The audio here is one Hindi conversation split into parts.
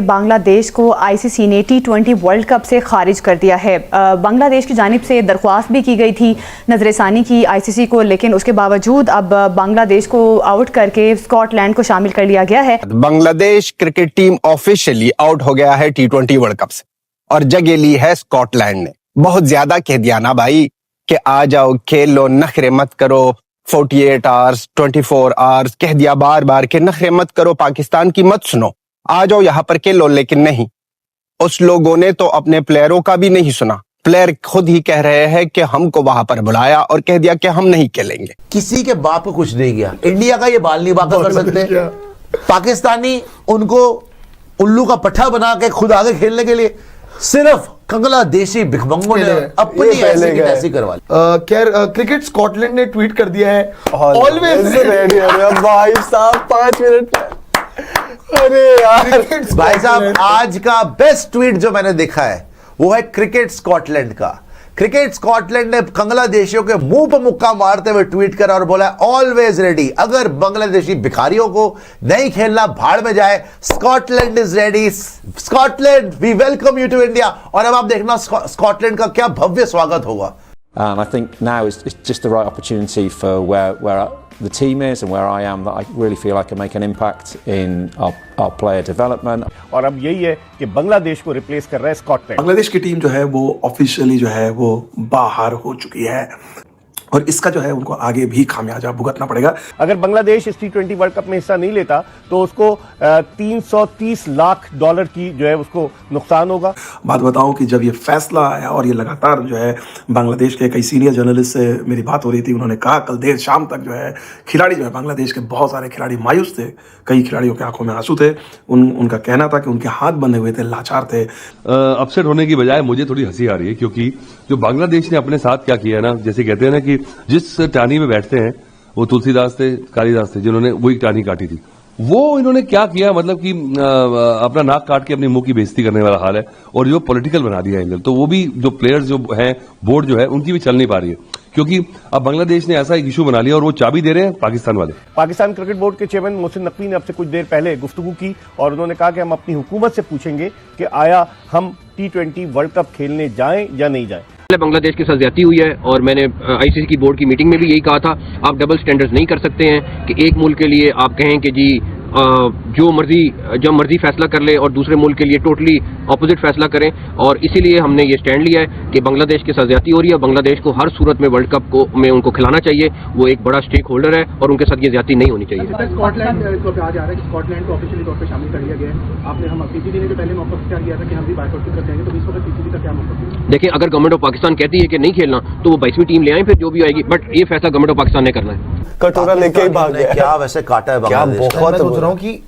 बांग्लादेश को आईसीसी ने T20 वर्ल्ड कप से खारिज कर दिया है। बांग्लादेश की जानिब से दरख्वास्त भी की गई थी नजरसानी की आईसीसी को, लेकिन उसके बावजूद अब बांग्लादेश को आउट करके स्कॉटलैंड को शामिल कर लिया गया है। Bangladesh cricket team officially out हो गया है T20 वर्ल्ड कप से और जगह ली है स्कॉटलैंड ने। बहुत ज्यादा कह दिया ना भाई कि आ जाओ खेल लो, नखरे मत करो, 48 आवर्स 24 आवर्स कह दिया बार बार के नखरे मत करो, पाकिस्तान की मत सुनो, आ जाओ यहाँ पर खेलो। लेकिन नहीं, उस लोगों ने तो अपने प्लेयरों का भी नहीं सुना। प्लेयर खुद ही कह रहे हैं कि हमको वहां पर बुलाया और कह दिया कि हम नहीं खेलेंगे। किसी के बाप को कुछ नहीं गया। इंडिया का ये बाल नहीं बाका कर सकते। पाकिस्तानी उनको उल्लू का पट्टा बना के खुद आगे खेलने के लिए सिर्फ बांग्लादेशी भिखमंगों ने अपनी ऐसी की तैसी करवा ली। खैर क्रिकेट स्कॉटलैंड ने ट्वीट कर दिया है ऑलवेज रेडी। भाई साहब 5 मिनट। अरे यार भाई साहब, आज का बेस्ट ट्वीट जो मैंने देखा है वो है क्रिकेट स्कॉटलैंड का। क्रिकेट स्कॉटलैंड ने बांग्लादेशियों के मुंह पर मुक्का मारते हुए ट्वीट करा और बोला ऑलवेज रेडी। अगर बांग्लादेशी भिखारियों को नहीं खेलना भाड़ में जाए, Scotland is ready. Scotland, we welcome you to India. और अब आप देखना स्कॉटलैंड का क्या भव्य स्वागत होगा। I think now is just the right opportunity for where the team is and where I am, that I really feel I can make an impact in our player development. और अब यही है कि बांग्लादेश को रिप्लेस कर रहा है स्कॉटलैंड। बांग्लादेश की टीम जो है वो ऑफिशियली जो है वो बाहर हो चुकी है और इसका जो है उनको आगे भी खामियाजा भुगतना पड़ेगा। अगर बांग्लादेश इस T20 वर्ल्ड कप में हिस्सा नहीं लेता तो उसको 330 लाख डॉलर की जो है उसको नुकसान होगा। बात बताऊं कि जब ये फैसला आया और ये लगातार जो है बांग्लादेश के कई सीनियर जर्नलिस्ट से मेरी बात हो रही थी, उन्होंने कहा कल देर शाम तक जो है खिलाड़ी जो है बांग्लादेश के बहुत सारे खिलाड़ी मायूस थे। कई खिलाड़ियों की आंखों में आंसू थे। उनका कहना था कि उनके हाथ बंधे हुए थे, लाचार थे। अपसेट होने की बजाय मुझे थोड़ी हंसी आ रही है, क्योंकि जो बांग्लादेश ने अपने साथ क्या किया ना, जैसे कहते हैं ना कि जिस टानी में बैठते हैं वो तुलसीदास थे, कालिदास थे, जिन्होंने वही टानी काटी थी। वो इन्होंने क्या किया, मतलब कि अपना नाक काट के अपने मुंह की बेइज्जती करने वाला हाल है और जो पॉलिटिकल बना दिया एंगल। तो वो भी जो प्लेयर्स जो हैं, बोर्ड जो है, उनकी भी चल नहीं पा रही है, क्योंकि अब बांग्लादेश ने ऐसा एक इशू बना लिया और वो चाबी दे रहे हैं पाकिस्तान वाले। पाकिस्तान क्रिकेट बोर्ड के चेयरमैन मोहसिन नकवी ने अब से कुछ देर पहले गुफ्तगू की और उन्होंने कहा कि हम अपनी हुकूमत से पूछेंगे कि आया हम T20 वर्ल्ड कप खेलने जाएं या नहीं जाएं। बांग्लादेश के साथ ज्यादती हुई है और मैंने आईसीसी की बोर्ड की मीटिंग में भी यही कहा था, आप डबल स्टैंडर्ड्स नहीं कर सकते हैं कि एक मुल्क के लिए आप कहें कि जी जो मर्जी फैसला कर ले और दूसरे मुल्क के लिए टोटली ऑपोजिट फैसला करें। और इसीलिए हमने ये स्टैंड लिया है कि बांग्लादेश के साथ ज्यादती हो रही है, बांग्लादेश को हर सूरत में वर्ल्ड कप को में उनको खिलाना चाहिए। वो एक बड़ा स्टेक होल्डर है और उनके साथ ये ज्यादती नहीं होनी चाहिए। स्कॉटलैंड को कहा जा रहा है कि स्कॉटलैंड को ऑफिशियली तौर पर शामिल कर लिया गया है। आपने हम पीसीबी ने जो पहले मौका क्या किया था कि हम भी बायकॉट कर देंगे, तो इस वक्त पीसीबी का क्या मौका? देखिए, अगर गवर्नमेंट ऑफ पाकिस्तान कहती है कि नहीं खेलना तो वो 22वीं टीम ले आए, फिर जो भी आएगी। बट ये फैसला गवर्नमेंट ऑफ पाकिस्तान ने करना है। कटोरा लेके ही भाग गया। क्या वैसे काटा है बांग्लादेश। बहुत सोच रहा हूँ कि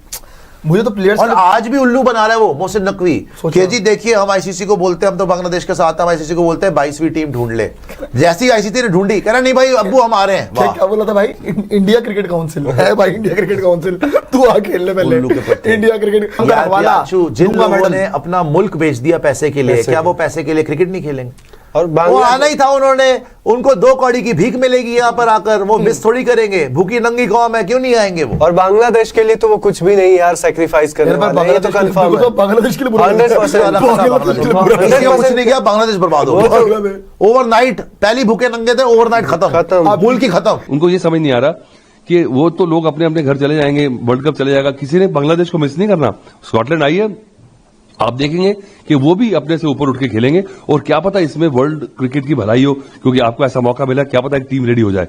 मुझे तो प्लेयर्स और आज भी उल्लू बना रहा है वो मोहसिन नकवी कि जी देखिए हम आईसीसी को बोलते हैं, हम तो बांग्लादेश के साथ, हम आईसीसी को बोलते हैं 22वीं टीम ढूंढ ले। जैसी आईसीसी ने ढूंढी, कह रहा नहीं भाई अब्बू हम आ रहे हैं। क्या बोला था भाई? इंडिया क्रिकेट काउंसिल है भाई, इंडिया क्रिकेट काउंसिल, तू आ खेल ले पहले। इंडिया क्रिकेट जिन लोगों ने अपना मुल्क बेच दिया पैसे के लिए, क्या वो पैसे के लिए क्रिकेट नहीं खेलेंगे? और वो आना ही था, उन्होंने, उनको 2 कौड़ी की भीख मिलेगी यहाँ पर आकर, वो मिस थोड़ी करेंगे। भूखी नंगी कौम है, क्यों नहीं आएंगे वो? और बांग्लादेश के लिए तो वो कुछ भी नहीं यार, सैक्रिफाइस करने वाले हैं, ये तो कंफर्म है। बांग्लादेश के लिए 100% कुछ नहीं किया, बांग्लादेश बर्बाद हो गया ओवरनाइट। पहली भूखे नंगे थे, ओवरनाइट खत्म, मुल्क की खत्म। उनको ये समझ नहीं आ रहा कि वो तो लोग अपने अपने घर चले जाएंगे, वर्ल्ड कप चले जाएगा, किसी ने बांग्लादेश को मिस नहीं करना। स्कॉटलैंड आई है, आप देखेंगे कि वो भी अपने से ऊपर उठ के खेलेंगे और क्या पता इसमें वर्ल्ड क्रिकेट की भलाई हो, क्योंकि आपको ऐसा मौका मिला, क्या पता एक टीम रेडी हो जाए,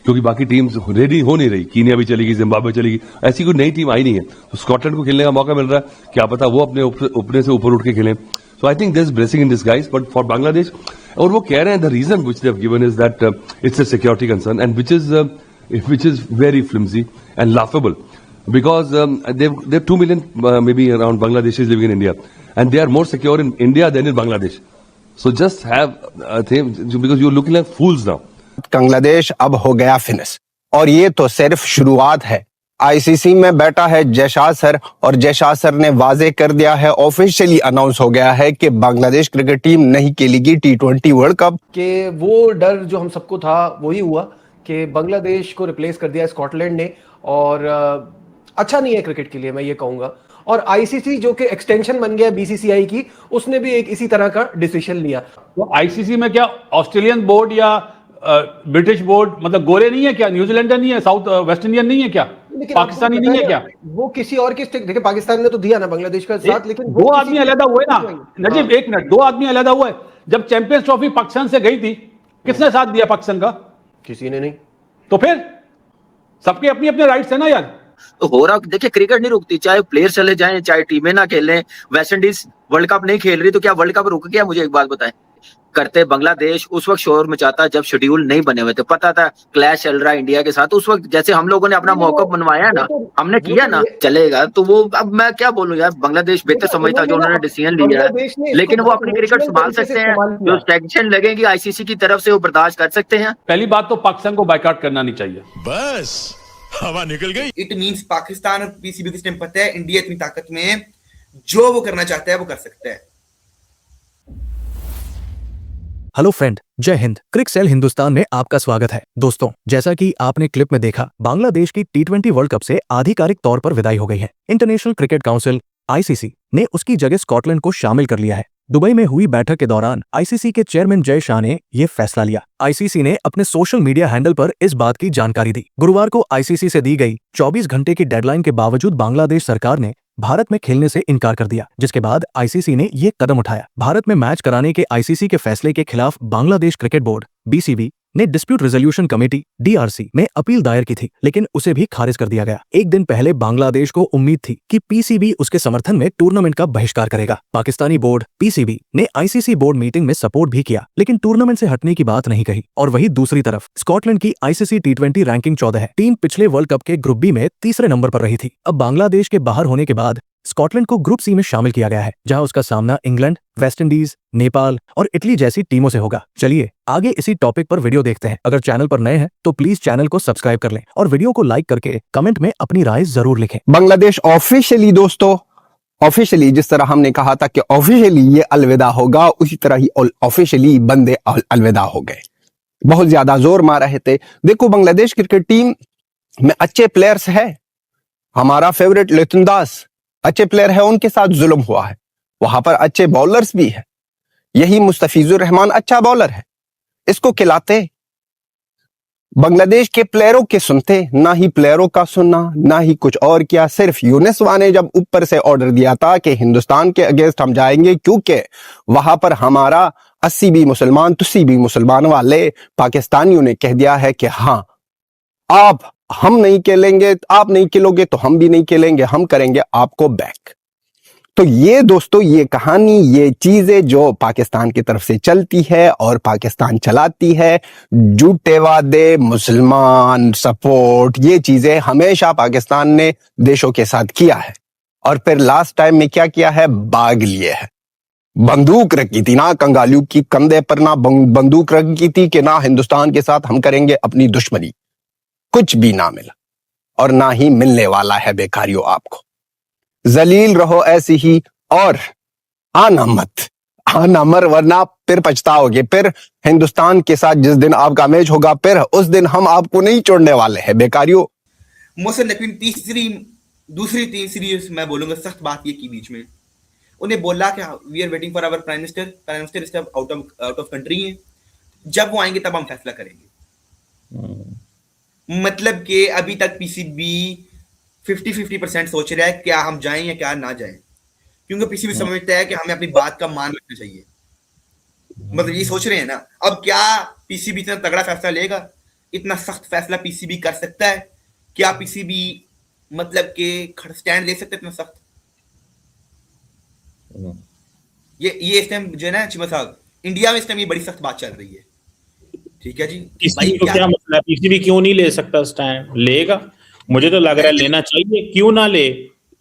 क्योंकि बाकी टीम्स रेडी हो नहीं रही। कीनिया भी चलेगी, जिम्बाब्वे चलेगी, ऐसी कोई नई टीम आई नहीं है। तो स्कॉटलैंड को खेलने का मौका मिल रहा है, क्या पता वो अपने से ऊपर उठ के खेलें। So I think this blessing in this guys, but for Bangladesh, और वो कह रहे हैं the reason which they have given is that it's a security concern and which is very flimsy and laughable, because there are 2 million maybe around Bangladeshis living in India, and they are more secure in India than in Bangladesh. So just have because you're looking like fools now. Bangladesh अब हो गया फिनिश और ये तो सिर्फ शुरुआत है। आईसीसी में बैठा है जयशाह सर और जयशाह सर ने वाजे कर दिया है, ऑफिशियली अनाउंस हो गया है कि बांग्लादेश क्रिकेट टीम नहीं खेलेगी T20 वर्ल्ड कप। के वो डर जो हम सबको था वही हुआ कि बांग्लादेश को रिप्लेस कर दिया स्कॉटलैंड ने, और अच्छा नहीं है क्रिकेट के लिए, मैं ये कहूंगा। और आईसीसी जो कि एक्सटेंशन बन गया बीसीसीआई की, उसने भी एक इसी तरह का डिसीजन लिया। तो आईसीसी में क्या ऑस्ट्रेलियन बोर्ड या ब्रिटिश बोर्ड मतलब गोरे नहीं है क्या, न्यूजीलैंडर नहीं है, साउथ वेस्ट इंडियन नहीं है क्या, लेकिन पाकिस्तानी नहीं है क्या? वो किसी और के स्टेक, देखिए पाकिस्तान ने तो दिया ना बांग्लादेश का साथ, लेकिन दो आदमी अलग हुए ना नजीब, एक मिनट, दो आदमी अलग हुए। जब चैंपियंस ट्रॉफी पाकिस्तान से गई थी, किसने साथ दिया पाकिस्तान का? किसी ने नहीं। तो फिर सबके अपनी अपने राइट्स है ना यार। तो हो रहा, देखिए क्रिकेट नहीं रुकती, चाहे प्लेयर चले जाएं, चाहे टीमें ना खेलें। वेस्ट इंडीज वर्ल्ड कप नहीं खेल रही तो क्या वर्ल्ड कप रुक गया? मुझे एक बात बताएं। करते बांग्लादेश उस वक्त शोर मचाता जब शेड्यूल नहीं बने हुए थे, पता था क्लैश चल रहा है इंडिया के साथ। उस वक्त जैसे हम लोगों ने अपना मौका बनवाया ना, हमने किया ना, चलेगा। तो वो अब मैं क्या बोलूं यार, बांग्लादेश बेहतर समझता जो उन्होंने डिसीजन लिया है, लेकिन वो अपनी क्रिकेट संभाल सकते हैं। जो सैंक्शन लगेगी आईसीसी की तरफ से वो बर्दाश्त कर सकते हैं। पहली बात तो पाकिस्तान को बायकॉट करना नहीं चाहिए। बस हवा निकल गई। इट मींस पाकिस्तान और पीसीबी को इस टाइम पता है इंडिया इतनी ताकत में है, जो वो करना चाहता है वो कर सकता है। हेलो फ्रेंड, जय हिंद। क्रिकसेल हिंदुस्तान में आपका स्वागत है। दोस्तों, जैसा कि आपने क्लिप में देखा, बांग्लादेश की टी20 वर्ल्ड कप से आधिकारिक तौर पर विदाई हो गई है। इंटरनेशनल क्रिकेट काउंसिल आईसीसी ने उसकी जगह स्कॉटलैंड को शामिल कर लिया है। दुबई में हुई बैठक के दौरान आईसीसी के चेयरमैन जय शाह ने यह फैसला लिया। आईसीसी ने अपने सोशल मीडिया हैंडल पर इस बात की जानकारी दी। गुरुवार को आईसीसी से दी गई 24 घंटे की डेडलाइन के बावजूद बांग्लादेश सरकार ने भारत में खेलने से इनकार कर दिया, जिसके बाद आईसीसी ने ये कदम उठाया। भारत में मैच कराने के आईसीसी के फैसले के खिलाफ बांग्लादेश क्रिकेट बोर्ड बीसीबी ने डिस्प्यूट रेजोल्यूशन कमेटी डीआरसी में अपील दायर की थी, लेकिन उसे भी खारिज कर दिया गया। एक दिन पहले बांग्लादेश को उम्मीद थी कि पीसीबी उसके समर्थन में टूर्नामेंट का बहिष्कार करेगा। पाकिस्तानी बोर्ड पीसीबी ने आईसीसी बोर्ड मीटिंग में सपोर्ट भी किया, लेकिन टूर्नामेंट से हटने की बात नहीं कही। और वहीं दूसरी तरफ स्कॉटलैंड की आईसीसी टी20 रैंकिंग 14 है। टीम पिछले वर्ल्ड कप के ग्रुप बी में तीसरे नंबर पर रही थी। अब बांग्लादेश के बाहर होने के बाद स्कॉटलैंड को ग्रुप सी में शामिल किया गया है, जहां उसका सामना इंग्लैंड, वेस्ट इंडीज, नेपाल और इटली जैसी टीमों से होगा। चलिए आगे इसी टॉपिक पर वीडियो देखते हैं। अगर चैनल पर नए हैं तो प्लीज चैनल को सब्सक्राइब कर लें और वीडियो को लाइक करके कमेंट में अपनी राय जरूर लिखें। बांग्लादेश ऑफिशियली, दोस्तों ऑफिशियली, जिस तरह हमने कहा था कि ऑफिशियली ये अलविदा होगा, उसी तरह ही ऑफिशियली बंदे अलविदा हो गए। बहुत ज्यादा जोर मार रहे थे। देखो, बांग्लादेश क्रिकेट टीम में अच्छे प्लेयर्स है। हमारा फेवरेट लिटन दास अच्छे प्लेयर है, उनके साथ जुल्म हुआ है। वहां पर अच्छे बॉलर्स भी है। यही मुस्तफिजुर रहमान अच्छा बॉलर है, इसको खिलाते। बांग्लादेश के प्लेयरों के सुनते, ना ही प्लेयरों का सुनना, ना ही कुछ और किया। सिर्फ यूनिसवा ने जब ऊपर से ऑर्डर दिया था कि हिंदुस्तान के अगेंस्ट हम जाएंगे, क्योंकि वहां पर हमारा 80 भी मुसलमान, तुसी भी मुसलमान वाले पाकिस्तानियों ने कह दिया है कि हाँ, हम नहीं खेलेंगे, आप नहीं खेलोगे तो हम भी नहीं खेलेंगे, हम करेंगे आपको बैक। तो ये दोस्तों, ये कहानी, ये चीजें जो पाकिस्तान की तरफ से चलती है और पाकिस्तान चलाती है, झूठे वादे, मुसलमान सपोर्ट, ये चीजें हमेशा पाकिस्तान ने देशों के साथ किया है। और फिर लास्ट टाइम में क्या किया है? भाग लिए है। बंदूक रखी थी ना कंगालू की कंधे पर, ना बंदूक रखी थी कि ना हिंदुस्तान के साथ हम करेंगे अपनी दुश्मनी। कुछ भी ना मिला और ना ही मिलने वाला है बेकारियों आपको। जलील रहो ऐसी ही, और आना मर, वरना फिर पछताओगे। फिर हिंदुस्तान के साथ जिस दिन आपका मैच होगा, फिर उस दिन हम आपको नहीं छोड़ने वाले हैं बेकारियों। मोहसिन नकवी दूसरी 3 सीरीज मैं बोलूंगा सख्त बात ये की बीच में, उन्हें बोला कि we are waiting for our prime minister is out of country है, जब वो आएंगे तब हम फैसला करेंगे। मतलब कि अभी तक पीसीबी 50-50% सोच रहा है क्या हम जाएं या क्या ना जाएं, क्योंकि पीसीबी समझता है कि हमें अपनी बात का मान रखना चाहिए। मतलब ये सोच रहे हैं ना। अब क्या पीसीबी इतना तगड़ा फैसला लेगा? इतना सख्त फैसला पीसीबी कर सकता है? क्या पीसीबी मतलब कि स्टैंड ले सकते इतना सख्त? ये इस टाइम जो है ना चिमा साहब, इंडिया में इस टाइम ये बड़ी सख्त बात चल रही है। ठीक है जी, पीसीबी को क्या मसला है? पीसीबी क्यों नहीं ले सकता स्टैंड? लेगा, मुझे तो लग रहा है लेना चाहिए। क्यों ना ले?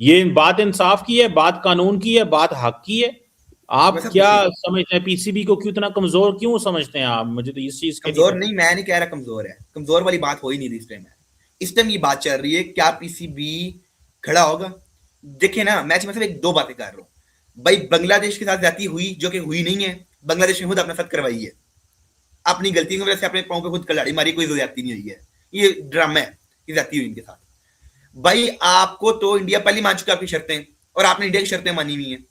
ये बात इंसाफ की है, बात कानून की है, बात हक की है। आप क्या समझते हैं? पीसीबी को क्यों इतना कमजोर क्यों समझते हैं आप? मुझे तो इस चीज कमजोर नहीं, मैं नहीं कह रहा कमजोर है। कमजोर वाली बात हो ही नहीं रही इस टाइम। इस टाइम ये बात चल रही है क्या पीसीबी खड़ा होगा? देखिए ना, मैच में सिर्फ 2 बातें कर रहा हूँ भाई। बांग्लादेश के साथ जाती हुई, जो कि हुई नहीं है, बांग्लादेश ने खुद अपने साथ करवाई है। अपनी गलती की वजह से अपने पांव पे खुद कलाड़ी मारी, कोई ज्यादती नहीं हुई है। ये ड्रामा है कि ज्यादती हुई इनके साथ। भाई आपको तो इंडिया पहले मान चुका आपकी शर्तें और आपने इंडिया की शर्तें मानी हुई हैं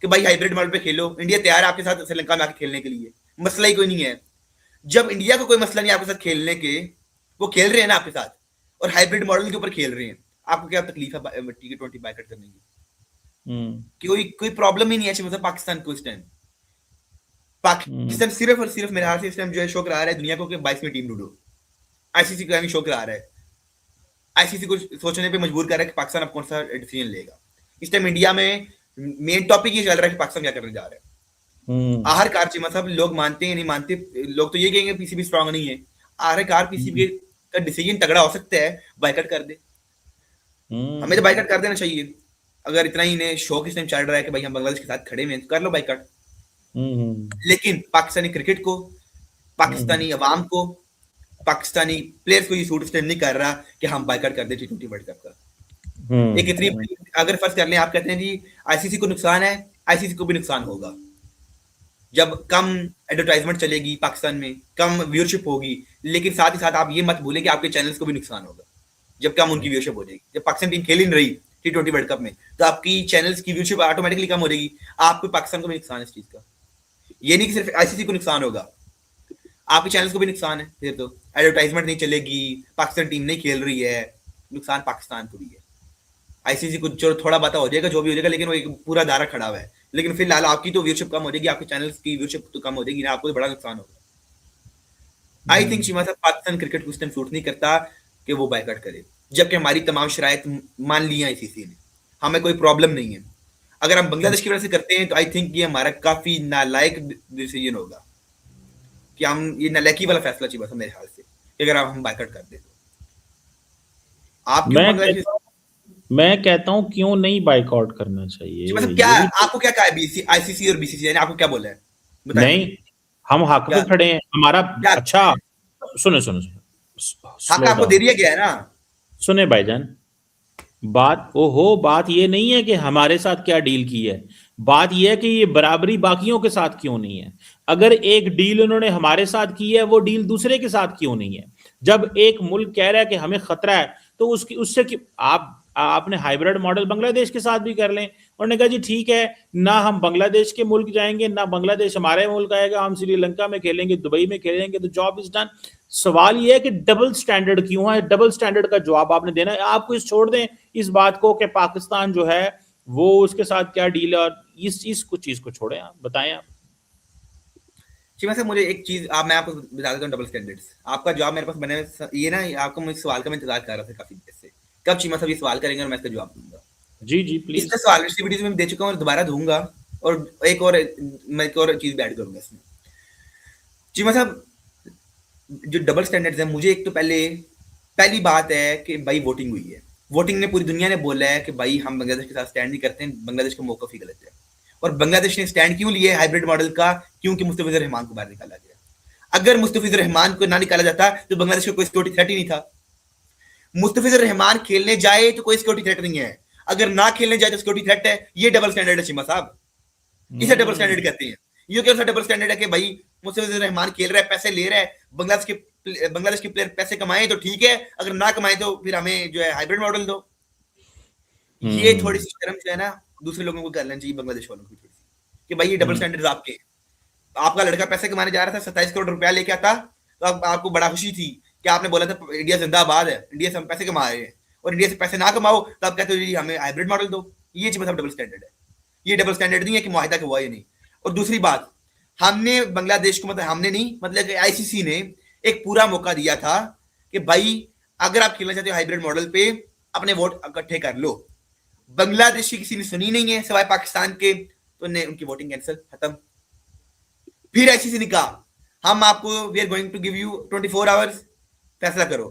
कि भाई हाइब्रिड मॉडल पे खेलो, इंडिया तैयार है आपके साथ श्रीलंका में आके खेलने के लिए, मसला ही कोई नहीं है। जब इंडिया को कोई मसला नहीं आपके साथ खेलने के, वो खेल रहे हैं ना आपके साथ और हाइब्रिड मॉडल के ऊपर खेल रहे हैं, आपको क्या तकलीफ है T20 बायकॉट करने की? कोई प्रॉब्लम ही नहीं है मतलब पाकिस्तान को इस टाइम। पाकिस्तान सिर्फ और सिर्फ मेरे हाथ से इस टाइम जो है शो करा रहा है दुनिया को कि 22वीं टीम ढूंढो। आईसीसी का शो करा रहा है, आईसीसी को सोचने पे मजबूर कर रहा है कि पाकिस्तान अब कौन सा डिसीजन लेगा। इस टाइम इंडिया में मेन टॉपिक ये चल रहा है कि पाकिस्तान क्या करने जा रहा है। आखिरकार चीमा साहब लोग मानते हैं नहीं मानते, लोग तो ये कहेंगे पीसीबी स्ट्रांग नहीं है, आखिरकार पीसीबी का डिसीजन तगड़ा हो सकता है, बायकॉट कर दे। हमें तो बायकॉट कर देना चाहिए। अगर इतना ही इन्हें शौक इस टाइम चल रहा है कि भाई हम बांग्लादेश के साथ खड़े हैं तो कर लो बायकॉट। लेकिन पाकिस्तानी क्रिकेट को, पाकिस्तानी अवाम को, पाकिस्तानी प्लेयर्स को ये सूट इस टाइम नहीं कर रहा कि हम बायकॉट कर दे T20 वर्ल्ड कप का। एक इतनी अगर फर्ज कर लें आप कहते हैं जी आईसीसी को नुकसान है, आईसीसी को भी नुकसान होगा। जब कम एडवर्टाइजमेंट चलेगी पाकिस्तान में, कम व्यूअरशिप होगी, लेकिन साथ ही साथ आप ये मत भूलें कि आपके चैनल्स को भी नुकसान होगा जब कम उनकी व्यूअरशिप हो जाएगी। जब पाकिस्तान टीम खेल ही नहीं रही T20 वर्ल्ड कप में तो आपकी चैनल्स की व्यूअरशिप ऑटोमेटिकली कम हो जाएगी, आपको पाकिस्तान को भी नुकसान है इस चीज का। ये नहीं कि सिर्फ आईसीसी को नुकसान होगा, आपके चैनल्स को भी नुकसान है। फिर तो एडवर्टाइजमेंट नहीं चलेगी, पाकिस्तान टीम नहीं खेल रही है, नुकसान पाकिस्तान को भी है। आईसीसी को जो थोड़ा बात हो जाएगा, जो भी हो जाएगा, लेकिन वो एक पूरा दायरा खड़ा हुआ है। लेकिन फिलहाल आपकी तो व्यूअरशिप कम हो जाएगी, आपके चैनल्स की व्यूअरशिप तो कम हो जाएगी ना, आपको तो बड़ा नुकसान होगा। आई थिंक शिमा साहब पाकिस्तान क्रिकेट को इस टाइम सूट नहीं करता कि वो बायकॉट करे, जबकि हमारी तमाम शराइत मान ली है आईसीसी ने, हमें कोई प्रॉब्लम नहीं है। अगर हम बांग्लादेश की वजह से करते हैं तो आई थिंक ये हमारा काफी नालायक डिसीजन होगा कि हम ये नालायकी वाला फैसला चाहिए बस मेरे ख्याल से कि अगर हम बायकॉट कर दे तो। आप मैं कहता हूं क्यों नहीं बायकॉट करना चाहिए। मतलब क्या आपको क्या कहा है आईसीसी और बीसीसीआई ने आपको क्या बोला है? नहीं, हम हक पे खड़े हैं, हमारा अच्छा सुनो हक आपको दे दिया गया है ना। सुने भाईजान, बात ये नहीं है कि हमारे साथ क्या डील की है, बात यह है कि ये बराबरी बाकियों के साथ क्यों नहीं है। अगर एक डील उन्होंने हमारे साथ की है, वो डील दूसरे के साथ क्यों नहीं है? जब एक मुल्क कह रहा है कि हमें खतरा है तो उससे आपने हाइब्रिड मॉडल बांग्लादेश के साथ भी कर लें। उन्होंने कहा जी ठीक है, ना हम बांग्लादेश के मुल्क जाएंगे, ना बांग्लादेश हमारे मुल्क आएगा, हम श्रीलंका में खेलेंगे, दुबई में खेलेंगे, तो जॉब इज डन। सवाल यह है कि डबल स्टैंडर्ड क्यों है? डबल स्टैंडर्ड का जवाब आपने देना है। आपको इस छोड़ दें इस बात को कि पाकिस्तान जो है वो उसके साथ क्या डील है, और इस कुछ चीज को छोड़ें, आप बताएं। आप शिवा से मुझे एक चीज मैं आपको बता देता हूँ, डबल स्टैंडर्ड्स। आपका जवाब मेरे पास बने ये ना, आपको मैं सवाल का मैं इंतजार कर रहा था काफी देर से, कब चीमा साहब ये सवाल करेंगे और मैं इसका जवाब दूंगा। जी प्लीज। इसका सवाल वीडियो में दे चुका हूँ और दोबारा दूंगा, और मैं एक और चीज भी ऐड करूंगा इसमें। चीमा साहब जो डबल स्टैंडर्ड्स है, मुझे एक तो पहली बात है कि भाई वोटिंग हुई है, वोटिंग ने पूरी दुनिया ने बोला है कि भाई हम बांग्लादेश के साथ स्टैंड नहीं करते हैं, बांग्लादेश का मौका ही गलत है। और बांग्लादेश ने स्टैंड क्यों लिया हाइब्रिड मॉडल का? क्योंकि मुस्तफिजुर रहमान को बाहर निकाला गया। अगर मुस्तफिजुर रहमान को ना निकाला जाता तो बांग्लादेश को कोई सिक्योरिटी थ्रेट ही नहीं था। मुस्तफिजुर रहमान खेलने जाए तो कोई सिक्योरिटी थ्रेट नहीं है, अगर ना खेलने जाए तो सिक्योरिटी थ्रेट है। ये डबल स्टैंडर्ड है चीमा साहब, इसे डबल स्टैंडर्ड कहते हैं। ये क्या डबल स्टैंडर्ड है कि भाई मुस्तफिजुर रहमान खेल रहा है, पैसे ले रहा है, बांग्लादेश के प्लेयर पैसे कमाए तो ठीक है, अगर ना कमाए तो फिर हमें जो है हाइब्रिड मॉडल दो। ये थोड़ी सी शर्म जो है ना दूसरे लोगों को कर लेना चाहिए, बांग्लादेश वालों को थोड़ी सी, कि भाई ये डबल स्टैंडर्ड्स आपके। आपका लड़का पैसे कमाने जा रहा था, 27 करोड़ रुपया लेके आता, तो आपको बड़ा खुशी थी कि आपने बोला था इंडिया जिंदाबाद है, इंडिया से हम पैसे कमा रहे हैं, और इंडिया से पैसे ना कमाओ तो आप कहते हो जी हमें हाइब्रिड मॉडल दो। ये चीज मतलब डबल स्टैंडर्ड है। ये डबल स्टैंडर्ड नहीं है कि मुआहिदा के हुआ ही नहीं। और दूसरी बात, हमने बांग्लादेश को हमने नहीं, मतलब आईसीसी ने एक पूरा मौका दिया था कि भाई अगर आप खेलना चाहते हो हाइब्रिड मॉडल पे, अपने वोट इकट्ठे कर लो। बांग्लादेश की किसी ने सुनी नहीं है सिवाय पाकिस्तान के, तो ने उनकी वोटिंग कैंसिल, खत्म। फिर आईसीसी ने कहा हम आपको we are going to give you 24 hours, फैसला करो।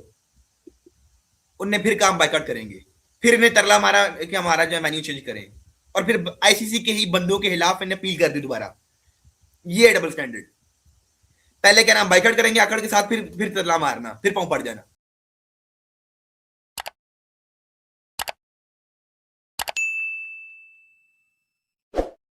उनने फिर काम बायकॉट करेंगे, फिर इन्हें तरला मारा कि हमारा जो मेन्यू चेंज करें, और फिर आईसीसी के ही बंदों के खिलाफ इन्हें अपील कर दी दोबारा। ये डबल स्टैंडर्ड। पहले क्या नाम बायकॉट करेंगे आकड़ के साथ, फिर तरला मारना, फिर पांव पड़ जाना।